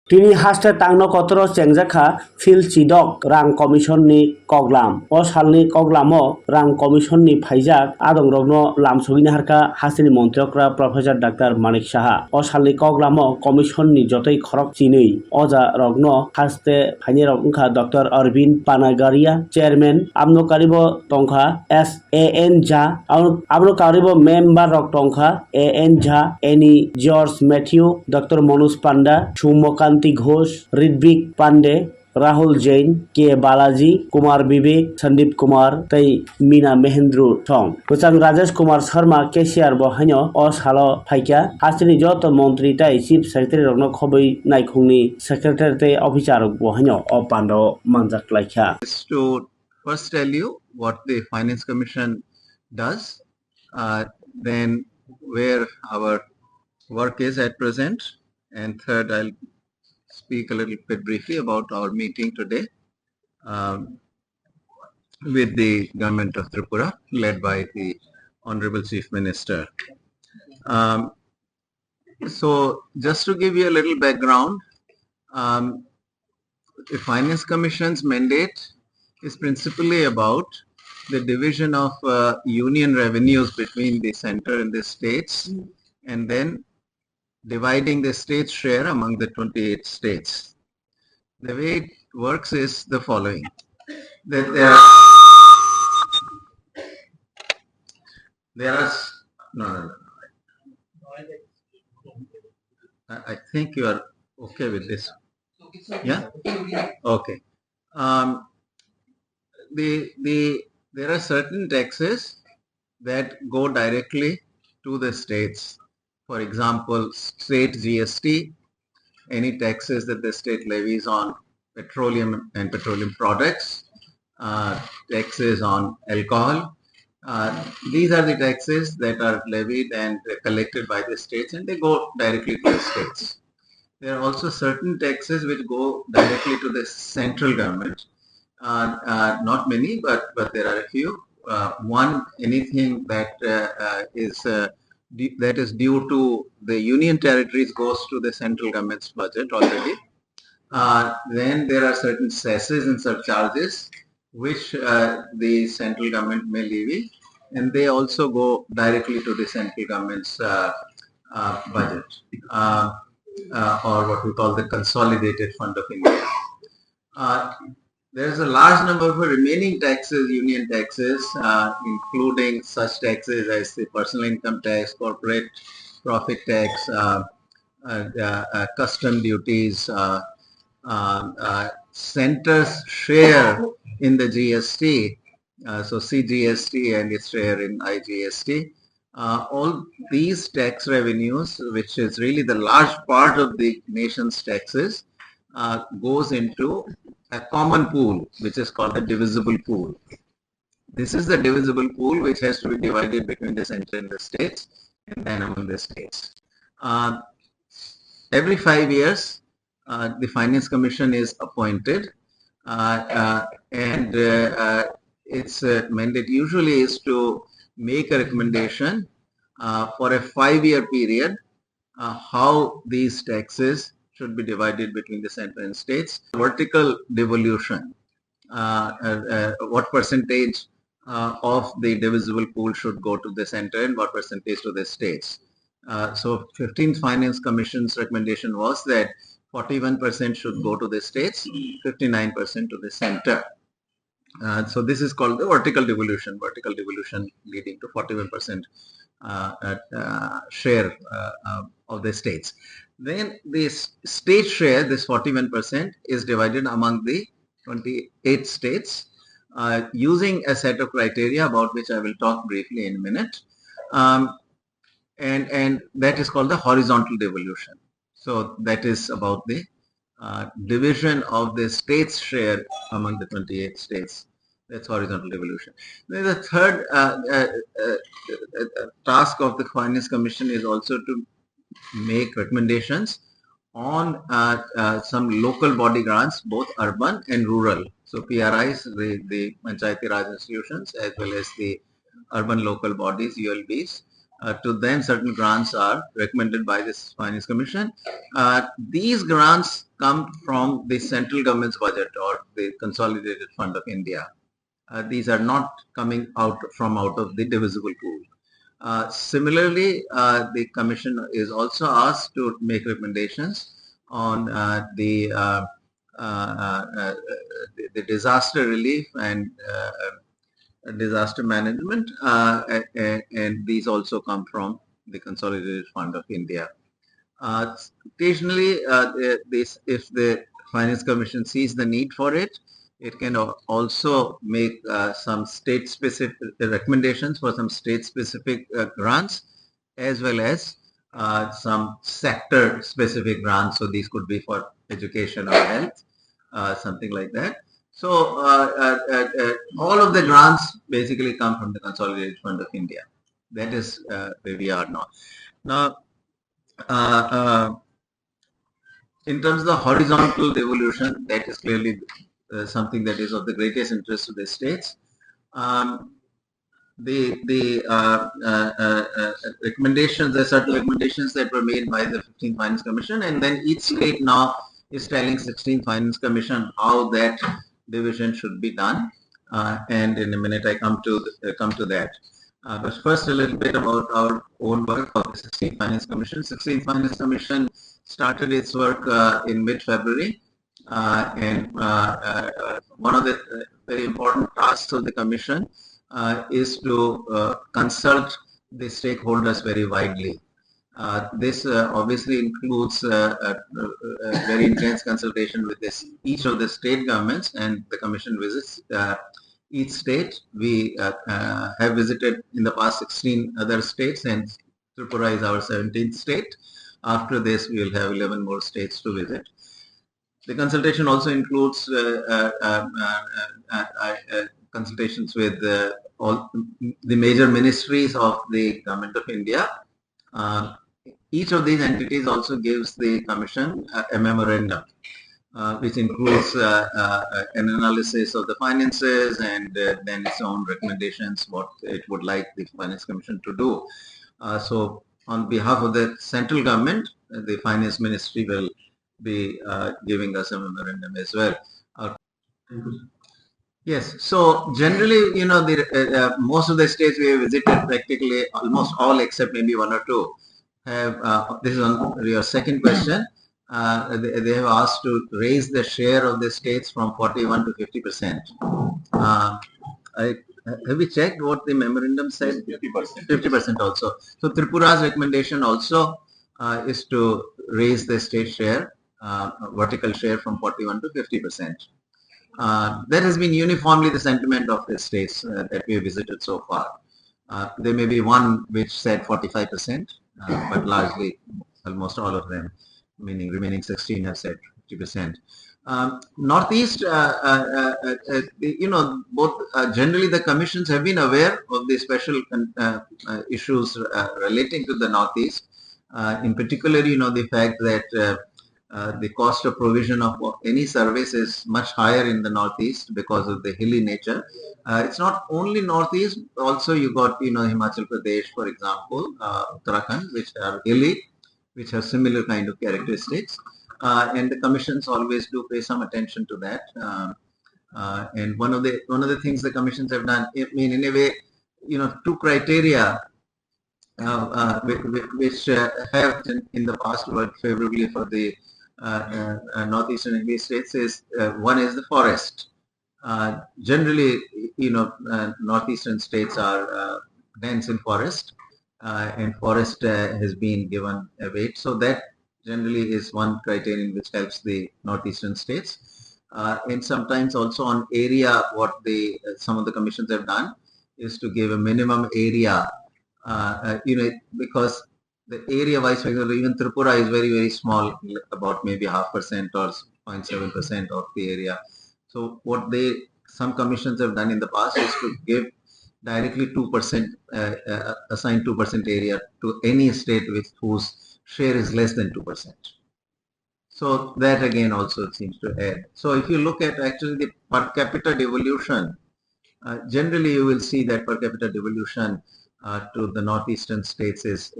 Tini haste Tang Nok Kotoro Chengjakkha fil chidok rang commission ni Koklam. O salni Koklamo rang commission ni Faijak adong rogno lamsogini harka hasini montriokra Professor Dr. Manik Saha. O salni Koklamo commission ni jotoi khorok chini. Oja rogno haste Faini rognkha Dr. Arvind Panagaria Chairman Amno Karibo Tongkha SAN Jha Amno Karibo member rok Tongkha AN Jha Any George Matthew Dr. Manoj Panda Shumokan Ghosh Ritwik Pandey Rahul Jain के बालाजी कुमार विवेक संदीप कुमार तै मीना महेंद्र थं पुचांग राजेश कुमार शर्मा केसीआर बहाइनो अ सालो फाइका हासिनि जत मंत्री तै chief secretary रगनो खबै नायखुंनि secretary तै अफिसार बहाइनो अ Pando मानजाक लाइखा To first tell you what the Finance Commission does, then where our work is at present, and third I'll speak a little bit briefly about our meeting today with the government of Tripura, led by the Honorable Chief Minister. So just to give you a little background, the Finance Commission's mandate is principally about the division of union revenues between the center and the states, and then dividing the state's share among the 28 states. The way it works is the following: that there are no. I think you are okay with this. Yeah. Okay. There are certain taxes that go directly to the states. For example, state GST, any taxes that the state levies on petroleum and petroleum products, taxes on alcohol. These are the taxes that are levied and collected by the states, and they go directly to the states. There are also certain taxes which go directly to the central government. Not many, but there are a few. One, anything that is due to the union territories goes to the central government's budget already. Then there are certain cesses and surcharges which the central government may levy, and they also go directly to the central government's budget, or what we call the Consolidated Fund of India. There is a large number of remaining taxes, union taxes, including such taxes as the personal income tax, corporate profit tax, custom duties, center's share in the GST, so CGST and its share in IGST. All these tax revenues, which is really the large part of the nation's taxes, goes into a common pool, which is called the divisible pool. This is the divisible pool which has to be divided between the center and the states, and then among the states. Every 5 years, the Finance Commission is appointed, and its mandate usually is to make a recommendation for a 5-year period how these taxes should be divided between the center and states. Vertical devolution, what percentage of the divisible pool should go to the center and what percentage to the states. So 15th Finance Commission's recommendation was that 41% should go to the states, 59% to the center. So this is called the vertical devolution leading to 41% share of the states. Then this state share, this 41%, is divided among the 28 states using a set of criteria about which I will talk briefly in a minute. And that is called the horizontal devolution. So that is about the division of the state's share among the 28 states. That's horizontal devolution. Then the third task of the Finance Commission is also to make recommendations on some local body grants, both urban and rural. So PRIs, the Panchayati Raj institutions, as well as the urban local bodies, ULBs, To them, certain grants are recommended by this Finance Commission. These grants come from the central government's budget or the Consolidated Fund of India. These are not coming out of the divisible pool. Similarly, the Commission is also asked to make recommendations on the disaster relief and disaster management, and these also come from the Consolidated Fund of India. Occasionally, if the Finance Commission sees the need for it, it can also make some state-specific recommendations for some state-specific grants, as well as some sector-specific grants. So these could be for education or health, something like that. So all of the grants basically come from the Consolidated Fund of India. That is where we are now. Now, in terms of the horizontal devolution, that is clearly something that is of the greatest interest to the states. The recommendations, there are certain recommendations that were made by the 15th Finance Commission, and then each state now is telling 16th Finance Commission how that division should be done. And in a minute, I come to that. But first, a little bit about our own work of the 16th Finance Commission. 16th Finance Commission started its work in mid-February, and one of the very important tasks of the Commission is to consult the stakeholders very widely. This obviously includes very intense consultation with each of the state governments, and the Commission visits each state. We have visited in the past 16 other states, and Tripura is our 17th state. After this, we will have 11 more states to visit. The consultation also includes consultations with all the major ministries of the Government of India. Each of these entities also gives the Commission a memorandum, which includes an analysis of the finances and then its own recommendations, what it would like the Finance Commission to do. So on behalf of the central government, the Finance Ministry will be giving us a memorandum as well. Yes, so generally, you know, most of the states we have visited, practically almost all except maybe one or two, have, this is on your second question, they have asked to raise the share of the states from 41 to 50%. Have we checked what the memorandum said? 50%. 50% also. So Tripura's recommendation also is to raise the state share, vertical share from 41 to 50%. That has been uniformly the sentiment of the states that we have visited so far. There may be one which said 45%, but largely almost all of them, meaning remaining 16, have said 50%. Northeast, you know, both generally the commissions have been aware of the special issues relating to the Northeast. In particular, you know, the fact that the cost of provision of any service is much higher in the Northeast because of the hilly nature. It's not only Northeast, also you got, you know, Himachal Pradesh, for example, Uttarakhand, which are hilly, which have similar kind of characteristics. And the commissions always do pay some attention to that. And one of the things the commissions have done, I mean, in a way, you know, two criteria which have in the past worked favorably for the Northeastern India states is one is the forest. Generally, you know, Northeastern states are dense in forest, and forest has been given a weight. So that generally is one criterion which helps the Northeastern states. And sometimes also on area, what some of the commissions have done is to give a minimum area, you know, because the area wise, for example, even Tripura is very, very small, about maybe 0.5% or 0.7% of the area. So what some commissions have done in the past is to give directly 2%, assign 2% area to any state whose share is less than 2%. So that again also seems to add. So if you look at actually the per capita devolution, generally you will see that per capita devolution to the northeastern states is